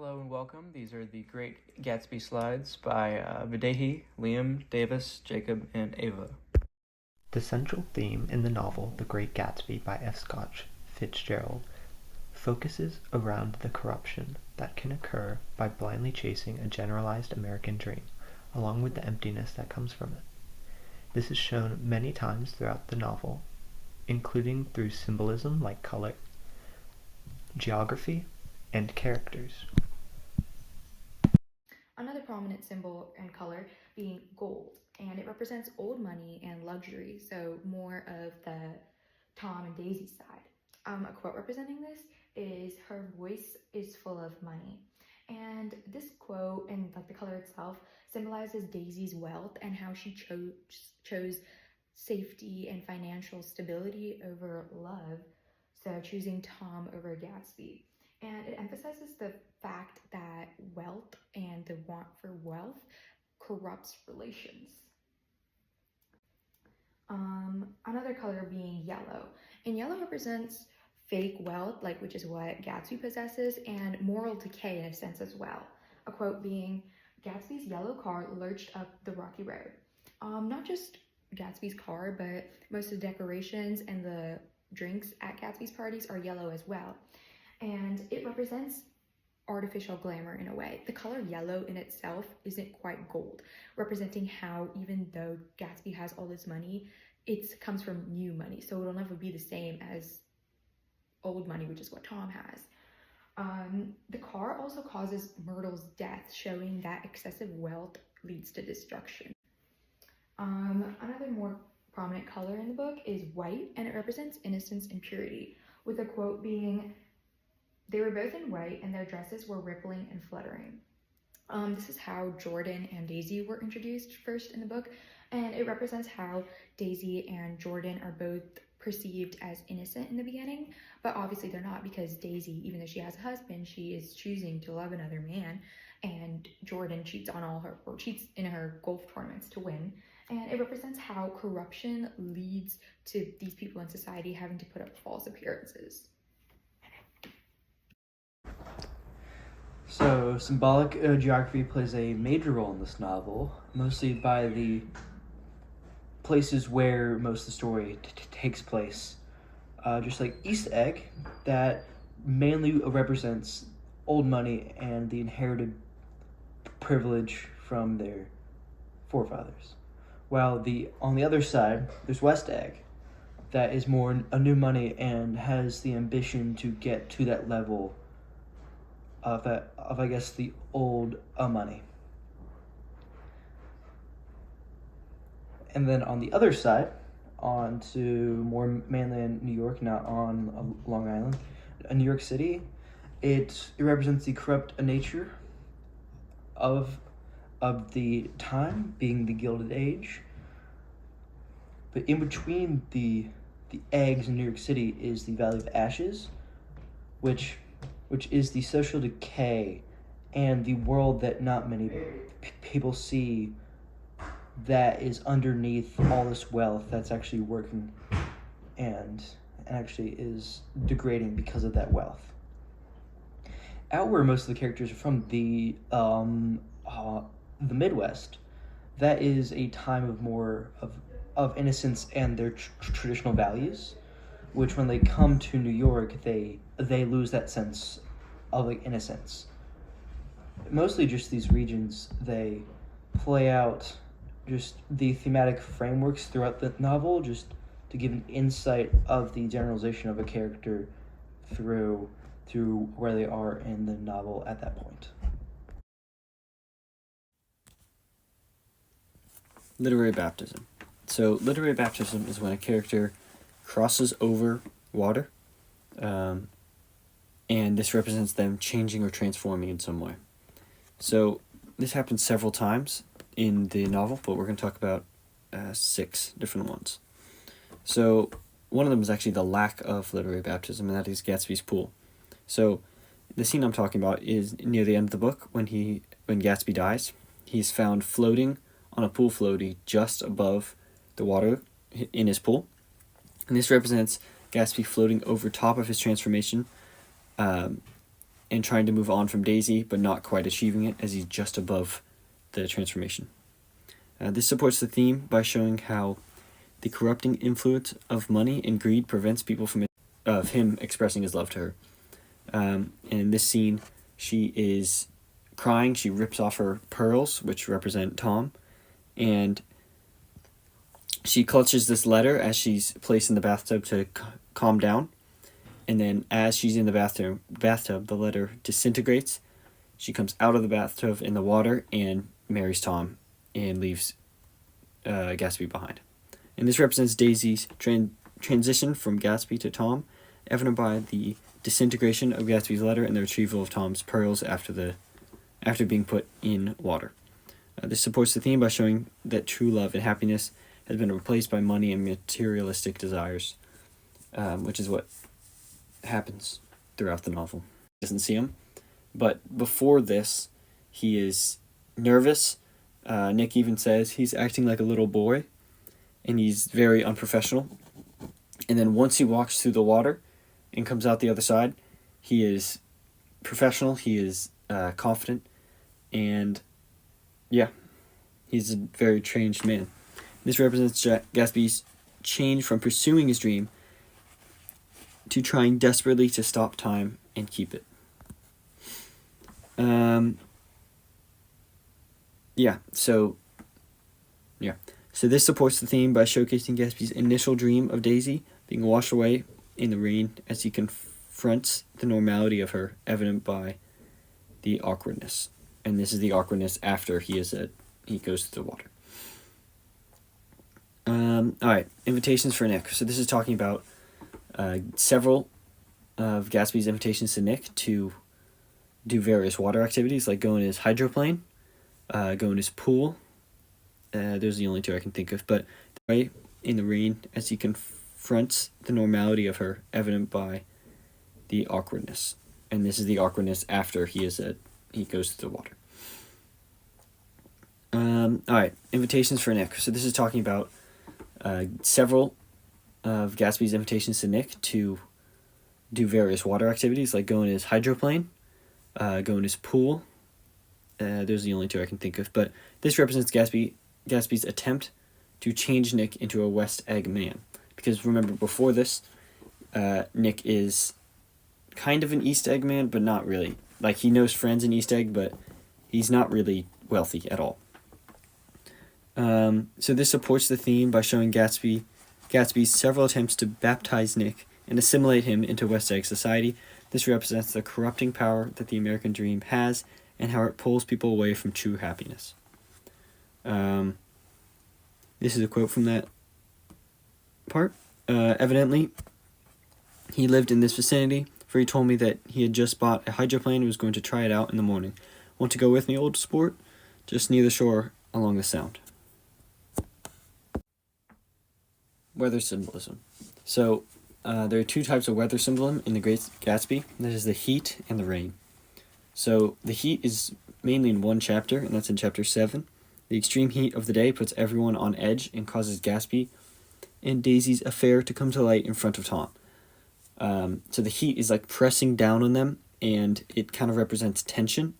Hello and welcome. These are the Great Gatsby Slides by Videhi, Liam, Davis, Jacob, and Ava. The central theme in the novel The Great Gatsby by F. Scott Fitzgerald focuses around the corruption that can occur by blindly chasing a generalized American dream, along with the emptiness that comes from it. This is shown many times throughout the novel, including through symbolism like color, geography, and characters. Another prominent symbol and color being gold, and it represents old money and luxury, so more of the Tom and Daisy side. A quote representing this is, "Her voice is full of money." And this quote and the color itself symbolizes Daisy's wealth and how she chose safety and financial stability over love, so choosing Tom over Gatsby. And it emphasizes the fact that wealth and the want for wealth corrupts relations. Another color being yellow. And yellow represents fake wealth, which is what Gatsby possesses, and moral decay in a sense as well. A quote being, "Gatsby's yellow car lurched up the rocky road." Not just Gatsby's car, but most of the decorations and the drinks at Gatsby's parties are yellow as well. And it represents artificial glamour in a way. The color yellow in itself isn't quite gold, representing how even though Gatsby has all this money, it comes from new money, so it'll never be the same as old money, which is what Tom has. The car also causes Myrtle's death, showing that excessive wealth leads to destruction. Another more prominent color in the book is white, and it represents innocence and purity, with a quote being, "They were both in white, and their dresses were rippling and fluttering." This is how Jordan and Daisy were introduced first in the book, and it represents how Daisy and Jordan are both perceived as innocent in the beginning, but obviously they're not, because Daisy, even though she has a husband, she is choosing to love another man, and Jordan cheats in her golf tournaments to win. And it represents how corruption leads to these people in society having to put up false appearances. So, symbolic geography plays a major role in this novel, mostly by the places where most of the story takes place. Just like East Egg, that mainly represents old money and the inherited privilege from their forefathers. While on the other side, there's West Egg, that is more a new money and has the ambition to get to that level of I guess the old money. And then on the other side, on to more mainland New York, not on Long Island, New York City, it represents the corrupt nature of the time, being the Gilded Age. But in between the eggs in New York City is the Valley of Ashes, which is the social decay and the world that not many people see, that is underneath all this wealth that's actually working and actually is degrading because of that wealth. Out where most of the characters are from, the Midwest, that is a time of more of innocence and their traditional values, which when they come to New York, they lose that sense of innocence. Mostly just these regions, they play out just the thematic frameworks throughout the novel, just to give an insight of the generalization of a character through where they are in the novel at that point. Literary baptism. So literary baptism is when a character crosses over water, and this represents them changing or transforming in some way. So this happens several times in the novel, but we're going to talk about 6 different ones. So one of them is actually the lack of literary baptism, and that is Gatsby's pool. So the scene I'm talking about is near the end of the book when Gatsby dies. He's found floating on a pool floaty just above the water in his pool. And this represents Gatsby floating over top of his transformation, and trying to move on from Daisy, but not quite achieving it as he's just above the transformation. This supports the theme by showing how the corrupting influence of money and greed prevents people of him expressing his love to her. And in this scene, she is crying. She rips off her pearls, which represent Tom, and she clutches this letter as she's placed in the bathtub to calm down. And then as she's in the bathtub, the letter disintegrates. She comes out of the bathtub in the water and marries Tom and leaves Gatsby behind. And this represents Daisy's transition from Gatsby to Tom, evident by the disintegration of Gatsby's letter and the retrieval of Tom's pearls after being put in water. This supports the theme by showing that true love and happiness has been replaced by money and materialistic desires, which is what happens throughout the novel. He doesn't see him, but before this, he is nervous. Nick even says he's acting like a little boy, and he's very unprofessional. And then once he walks through the water and comes out the other side, he is professional, he is confident, and yeah, he's a very changed man. This represents Gatsby's change from pursuing his dream to trying desperately to stop time and keep it. So this supports the theme by showcasing Gatsby's initial dream of Daisy being washed away in the rain as he confronts the normality of her, evident by the awkwardness. And this is the awkwardness after he goes through the water. Alright, invitations for Nick. So this is talking about several of Gatsby's invitations to Nick to do various water activities, like go in his hydroplane, go in his pool. Those are the only two I can think of. But in the rain as he confronts the normality of her, evident by the awkwardness. And this is the awkwardness after he goes through the water. Alright, invitations for Nick. So this is talking about several of Gatsby's invitations to Nick to do various water activities, like go in his hydroplane, go in his pool. Those are the only two I can think of. But this represents Gatsby's attempt to change Nick into a West Egg man. Because remember, before this, Nick is kind of an East Egg man, but not really. Like, he knows friends in East Egg, but he's not really wealthy at all. So this supports the theme by showing Gatsby's several attempts to baptize Nick and assimilate him into West Egg society. This represents the corrupting power that the American dream has and how it pulls people away from true happiness. This is a quote from that part. Evidently, he lived in this vicinity, for he told me that he had just bought a hydroplane and was going to try it out in the morning. Want to go with me, old sport? Just near the shore along the Sound. Weather symbolism. So, there are two types of weather symbolism in The Great Gatsby. That is the heat and the rain. So, the heat is mainly in one chapter, and that's in chapter 7. The extreme heat of the day puts everyone on edge and causes Gatsby and Daisy's affair to come to light in front of Tom. So the heat is like pressing down on them, and it kind of represents tension.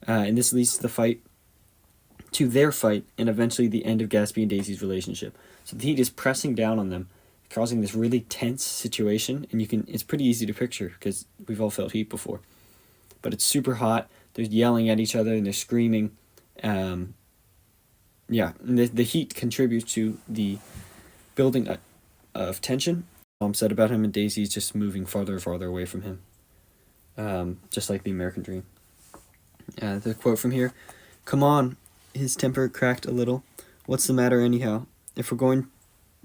And this leads to their fight, and eventually the end of Gatsby and Daisy's relationship. So the heat is pressing down on them, causing this really tense situation, and it's pretty easy to picture because we've all felt heat before. But it's super hot. They're yelling at each other and they're screaming. The heat contributes to the building of tension. Tom said about him, and Daisy's just moving farther and farther away from him, just like the American dream. The quote from here: "Come on." His temper cracked a little. "What's the matter anyhow? If we're going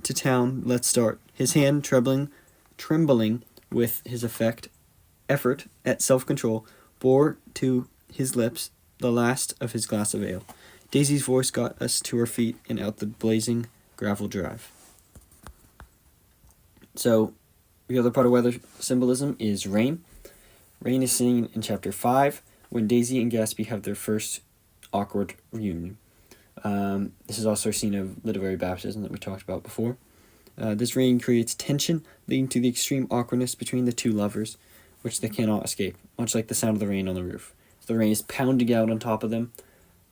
to town, let's start." His hand trembling with his effort at self-control, bore to his lips the last of his glass of ale. Daisy's voice got us to our feet and out the blazing gravel drive. So, the other part of weather symbolism is rain. Rain is seen in chapter 5 when Daisy and Gatsby have their first awkward reunion. This is also a scene of literary baptism that we talked about before. This rain creates tension, leading to the extreme awkwardness between the two lovers, which they cannot escape, much like the sound of the rain on the roof. The rain is pounding out on top of them,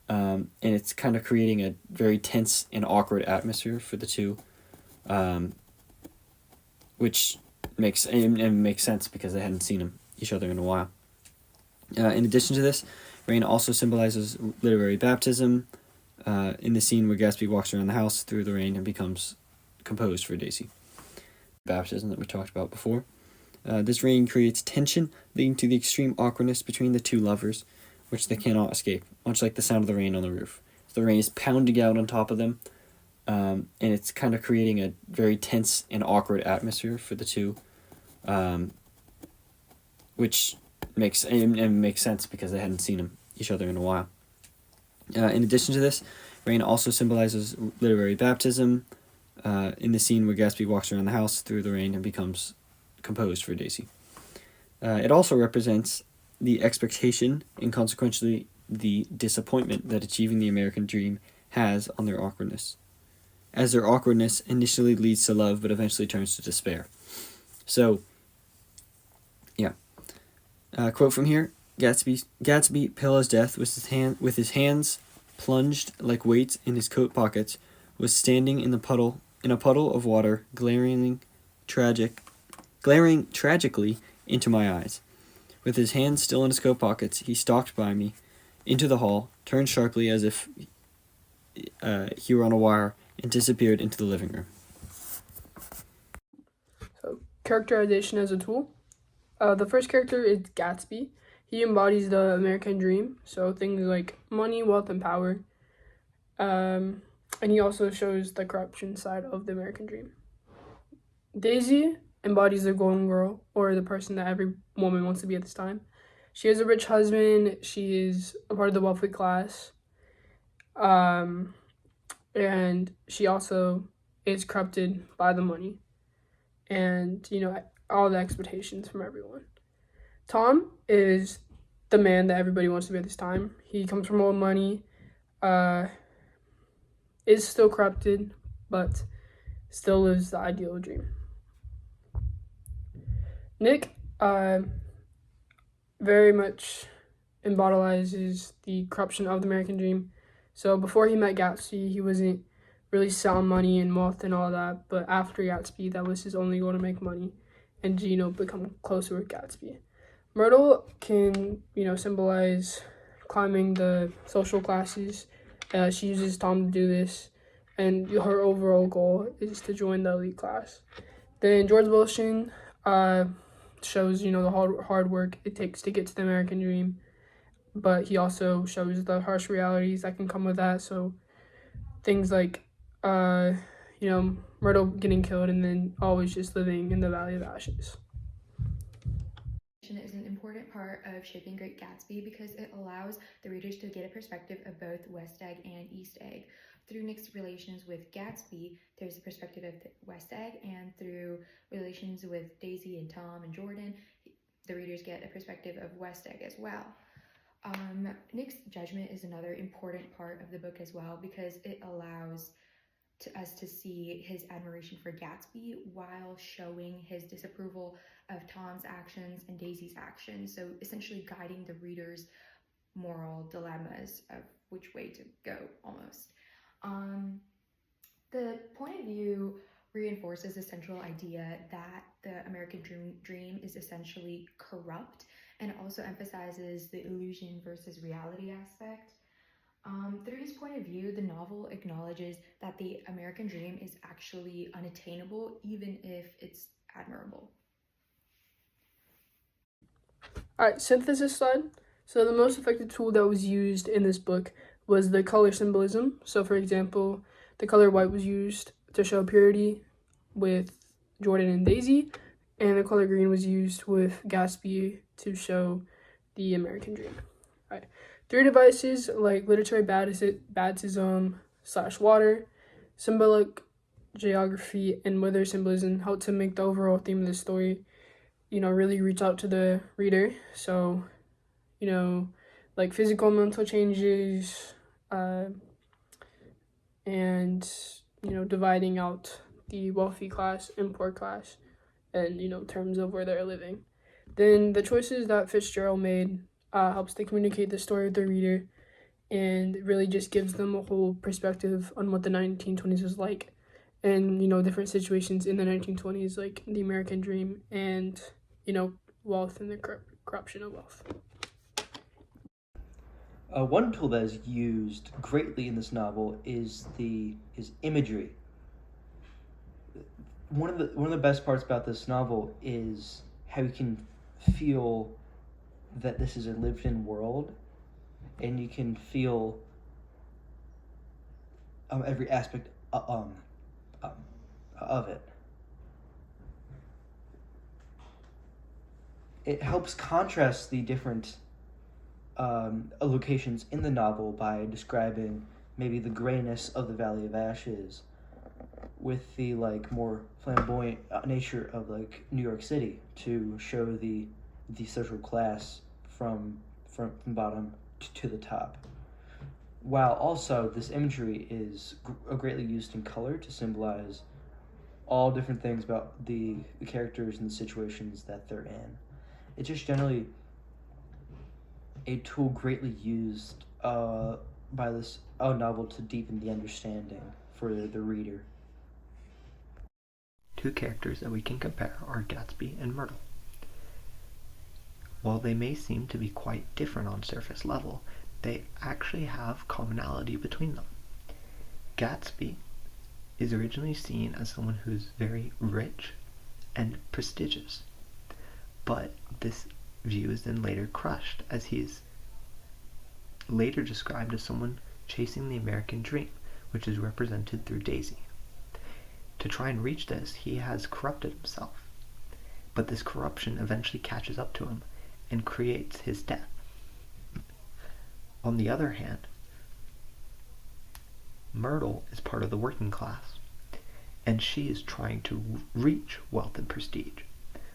and it's kind of creating a very tense and awkward atmosphere for the two, which makes sense because they hadn't seen each other in a while. In addition to this, rain also symbolizes literary baptism. In the scene where Gatsby walks around the house through the rain and becomes composed for Daisy. Baptism that we talked about before. This rain creates tension, leading to the extreme awkwardness between the two lovers, which they cannot escape, much like the sound of the rain on the roof. The rain is pounding out on top of them, and it's kind of creating a very tense and awkward atmosphere for the two, which makes sense because they hadn't seen each other in a while. In addition to this, rain also symbolizes literary baptism. In the scene where Gatsby walks around the house through the rain and becomes composed for Daisy. It also represents the expectation and consequently the disappointment that achieving the American dream has on their awkwardness, as their awkwardness initially leads to love but eventually turns to despair. So, yeah. Quote from here: Gatsby, pale as death, with his hands plunged like weights in his coat pockets, was standing in a puddle of water, glaring tragically into my eyes. With his hands still in his coat pockets, he stalked by me into the hall, turned sharply as if he were on a wire, and disappeared into the living room. So, characterization as a tool. The first character is Gatsby. He embodies the American dream, so things like money, wealth, and power. And he also shows the corruption side of the American dream. Daisy embodies the golden girl, or the person that every woman wants to be at this time. She has a rich husband. She is a part of the wealthy class. And she also is corrupted by the money and, all the expectations from everyone. Tom is the man that everybody wants to be at this time. He comes from old money, is still corrupted, but still lives the ideal dream. Nick very much embodies the corruption of the American dream. So before he met Gatsby, he wasn't really set on money and wealth and all that, but after Gatsby, that was his only goal, to make money and become closer with Gatsby. Myrtle can, symbolize climbing the social classes. She uses Tom to do this, and her overall goal is to join the elite class. Then George Wilson shows, the hard work it takes to get to the American dream, but he also shows the harsh realities that can come with that. So things like, Myrtle getting killed and then always just living in the Valley of Ashes. Is an important part of shaping Great Gatsby because it allows the readers to get a perspective of both West Egg and East Egg. Through Nick's relations with Gatsby, there's the perspective of the West Egg, and through relations with Daisy and Tom and Jordan, the readers get a perspective of West Egg as well. Nick's judgment is another important part of the book as well because it allows us to see his admiration for Gatsby while showing his disapproval of Tom's actions and Daisy's actions, so essentially guiding the reader's moral dilemmas of which way to go, almost. The point of view reinforces the central idea that the American dream is essentially corrupt, and it also emphasizes the illusion versus reality aspect. Through his point of view, the novel acknowledges that the American dream is actually unattainable, even if it's admirable. All right, synthesis slide. So the most effective tool that was used in this book was the color symbolism. So for example, the color white was used to show purity with Jordan and Daisy, and the color green was used with Gatsby to show the American dream. All right. Three devices like literary baptism / water, symbolic geography, and weather symbolism help to make the overall theme of the story, really reach out to the reader. So, like physical and mental changes, and, dividing out the wealthy class and poor class, and, terms of where they're living. Then the choices that Fitzgerald made helps to communicate the story with the reader, and really just gives them a whole perspective on what the 1920s was like, and different situations in the 1920s, like the American dream, and wealth and the corruption of wealth. One tool that is used greatly in this novel is imagery. One of the best parts about this novel is how you can feel that this is a lived-in world, and you can feel every aspect of it. It helps contrast the different locations in the novel by describing maybe the grayness of the Valley of Ashes with the more flamboyant nature of New York City, to show the social class from bottom to the top. While also this imagery is greatly used in color to symbolize all different things about the characters and the situations that they're in. It's just generally a tool greatly used by this novel to deepen the understanding for the reader. Two characters that we can compare are Gatsby and Myrtle. While they may seem to be quite different on surface level, they actually have commonality between them. Gatsby is originally seen as someone who's very rich and prestigious, but this view is then later crushed, as he is later described as someone chasing the American dream, which is represented through Daisy. To try and reach this, he has corrupted himself, but this corruption eventually catches up to him and creates his death. On the other hand, Myrtle is part of the working class, and she is trying to reach wealth and prestige,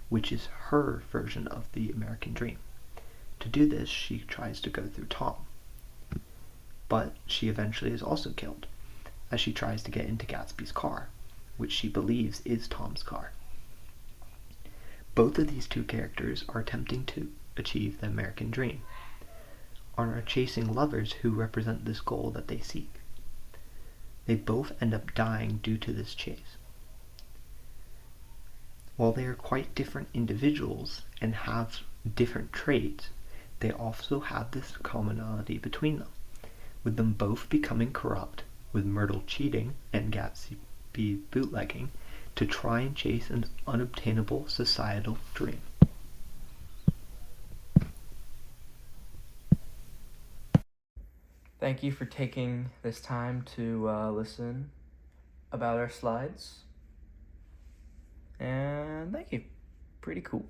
which is her version of the American dream. To do this, she tries to go through Tom, but she eventually is also killed as she tries to get into Gatsby's car, which she believes is Tom's car. Both of these two characters are attempting to achieve the American dream, and are chasing lovers who represent this goal that they seek. They both end up dying due to this chase. While they are quite different individuals and have different traits, they also have this commonality between them, with them both becoming corrupt, with Myrtle cheating and Gatsby bootlegging to try and chase an unobtainable societal dream. Thank you for taking this time to listen about our slides. And thank you. Pretty cool.